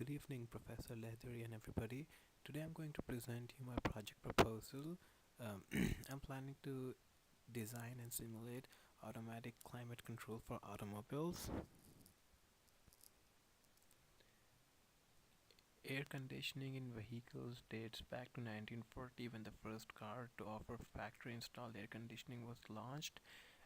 Good evening, Professor Leathery and everybody. Today I'm going to present you my project proposal. I'm planning to design and simulate automatic climate control for automobiles. Air conditioning in vehicles dates back to 1940 when the first car to offer factory installed air conditioning was launched,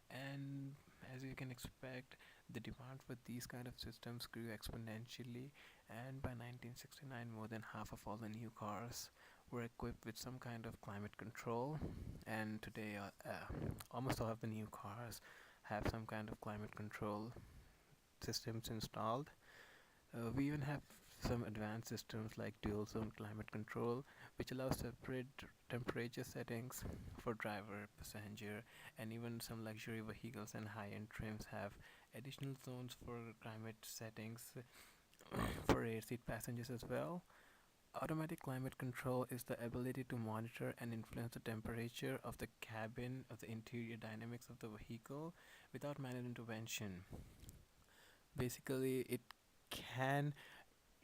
and as you can expect, the demand for these kind of systems grew exponentially, and by 1969 more than half of all the new cars were equipped with some kind of climate control. And today almost all of the new cars have some kind of climate control systems installed. We even have some advanced systems like dual zone climate control, which allows separate temperature settings for driver, passenger, and even some luxury vehicles and high-end trims have additional zones for climate settings for rear seat passengers as well. Automatic climate control is the ability to monitor and influence the temperature of the cabin, of the interior dynamics of the vehicle without manual intervention. Basically, it can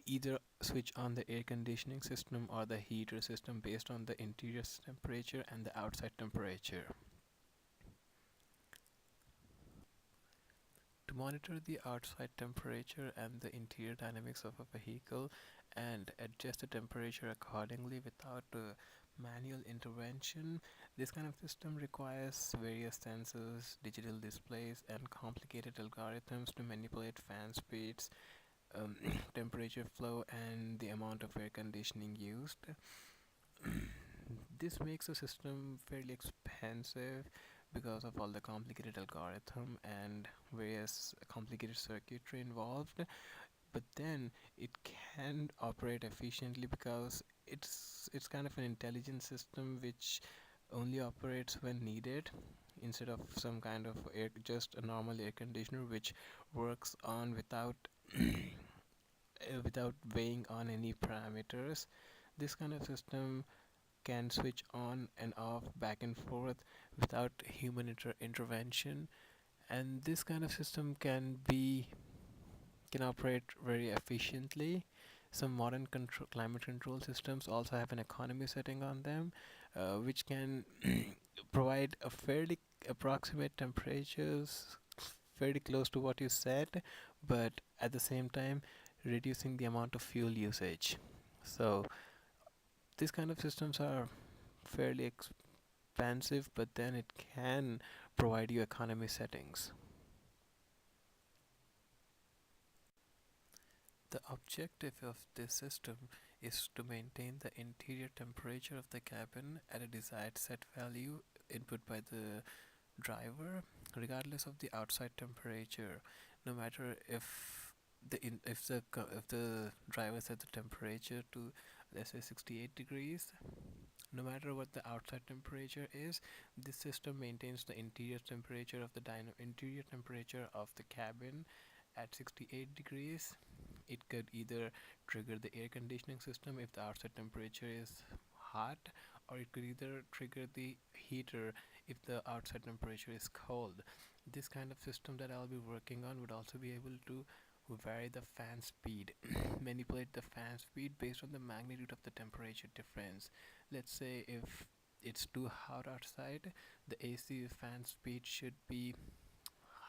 either switch on the air conditioning system or the heater system based on the interior temperature and the outside temperature. To monitor the outside temperature and the interior dynamics of a vehicle and adjust the temperature accordingly without manual intervention, this kind of system requires various sensors, digital displays, and complicated algorithms to manipulate fan speeds, um, temperature flow, and the amount of air conditioning used. This makes the system fairly expensive because of all the complicated algorithm and various complicated circuitry involved, but then it can operate efficiently because it's kind of an intelligent system which only operates when needed, instead of some kind of air, just a normal air conditioner which works on without weighing on any parameters. This kind of system can switch on and off back and forth without human intervention, and this kind of system can operate very efficiently. Some modern climate control systems also have an economy setting on them, which can provide a fairly approximate temperatures fairly close to what you said, but at the same time reducing the amount of fuel usage. So these kind of systems are fairly expensive, but then it can provide you economy settings. The objective of this system is to maintain the interior temperature of the cabin at a desired set value input by the driver, regardless of the outside temperature. No matter if the driver set the temperature to, let's say, 68 degrees, no matter what the outside temperature is, this system maintains the interior temperature of the interior temperature of the cabin at 68 degrees. It could either trigger the air conditioning system if the outside temperature is hot, or it could either trigger the heater if the outside temperature is cold. This kind of system that I'll be working on would also be able to vary the fan speed, manipulate the fan speed based on the magnitude of the temperature difference. Let's say if it's too hot outside, the AC fan speed should be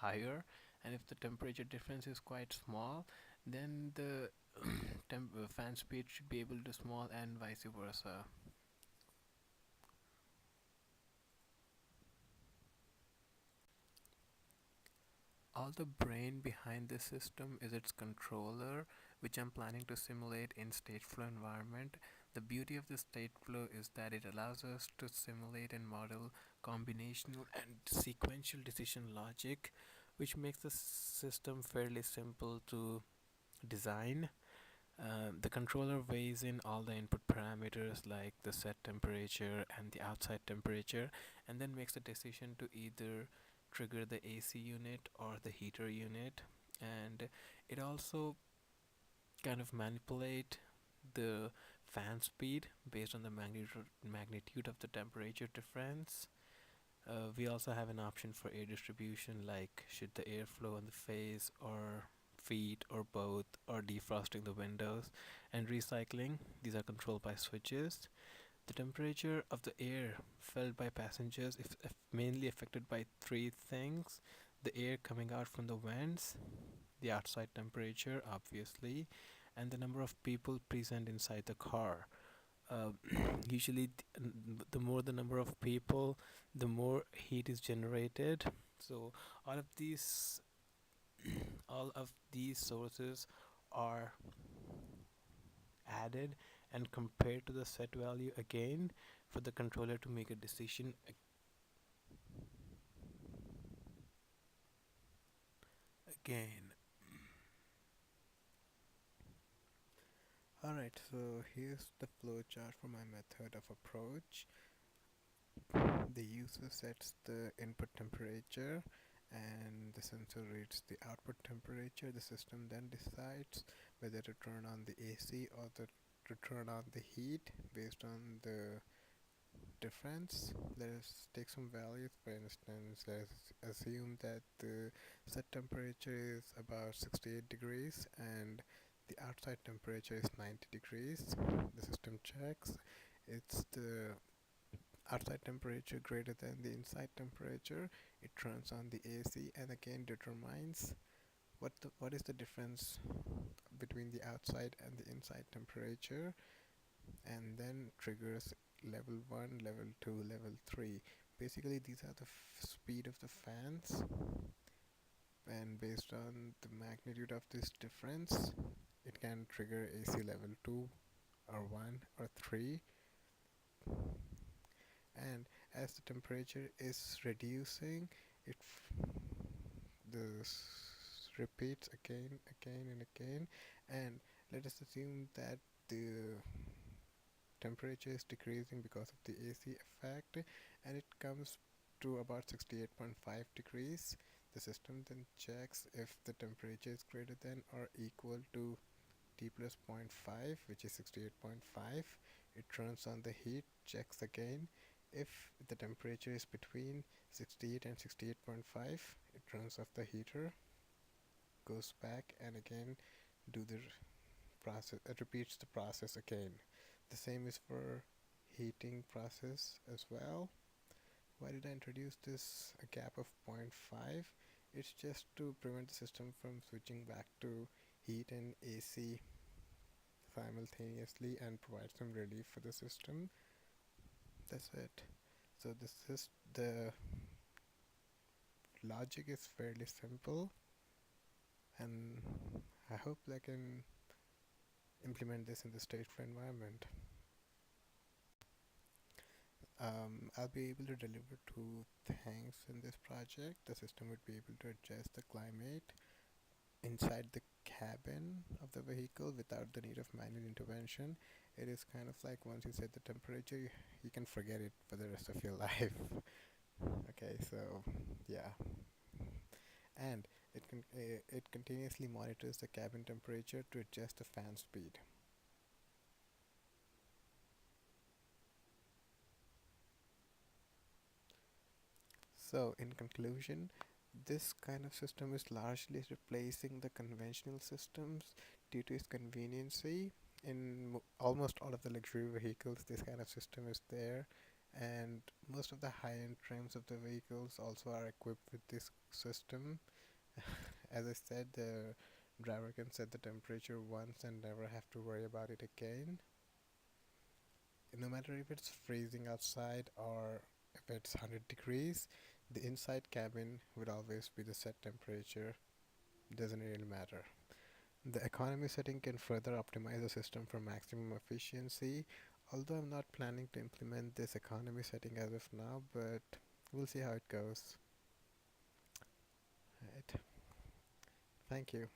higher, and if the temperature difference is quite small, then the fan speed should be able to small, and vice versa. All the brain behind this system is its controller, which I'm planning to simulate in state flow environment. The beauty of the state flow is that it allows us to simulate and model combinational and sequential decision logic, which makes the system fairly simple to design. The controller weighs in all the input parameters like the set temperature and the outside temperature, and then makes the decision to either trigger the AC unit or the heater unit. And it also kind of manipulate the fan speed based on the magnitude of the temperature difference. We also have an option for air distribution, like should the air flow on the face or feet or both, or defrosting the windows, and recycling. These are controlled by switches. The temperature of the air felt by passengers is mainly affected by three things: the air coming out from the vents, the outside temperature, obviously, and the number of people present inside the car. Uh, Usually, the more the number of people, the more heat is generated. So, all of these, all of these sources are added and compared to the set value again for the controller to make a decision again. Alright, so here's the flowchart for my method of approach. The user sets the input temperature and the sensor reads the output temperature. The system then decides whether to turn on the AC or to turn on the heat based on the difference. Let us take some values. For instance, let's assume that the set temperature is about 68 degrees and the outside temperature is 90 degrees. The system checks it's the outside temperature greater than the inside temperature. It turns on the AC and again determines what is the difference between the outside and the inside temperature, and then triggers level 1, level 2, level 3. Basically, these are the speed of the fans, and based on the magnitude of this difference, it can trigger AC level 2 or 1 or 3. And as the temperature is reducing, it repeats again and again. And let us assume that the temperature is decreasing because of the AC effect, and it comes to about 68.5 degrees. The system then checks if the temperature is greater than or equal to T plus zero point 0.5, which is 68.5. It turns on the heat, checks again. If the temperature is between 68 and 68.5, it turns off the heater, goes back and again do the process. It repeats the process again. The same is for heating process as well. Why did I introduce this a gap of zero point 0.5? It's just to prevent the system from switching back to heat and AC simultaneously and provide some relief for the system. That's it. So the logic is fairly simple, and I hope I can implement this in the stateful environment. I'll be able to deliver two things in this project. The system would be able to adjust the climate inside the cabin of the vehicle without the need of manual intervention. It is kind of like once you set the temperature, you can forget it for the rest of your life. Okay, so yeah, and it continuously monitors the cabin temperature to adjust the fan speed. So in conclusion, this kind of system is largely replacing the conventional systems due to its conveniency. In almost all of the luxury vehicles, this kind of system is there, and most of the high-end trims of the vehicles also are equipped with this system. As I said, the driver can set the temperature once and never have to worry about it again. No matter if it's freezing outside or if it's 100 degrees, the inside cabin would always be the set temperature. Doesn't really matter. The economy setting can further optimize the system for maximum efficiency, although I'm not planning to implement this economy setting as of now, but we'll see how it goes. Right. Thank you.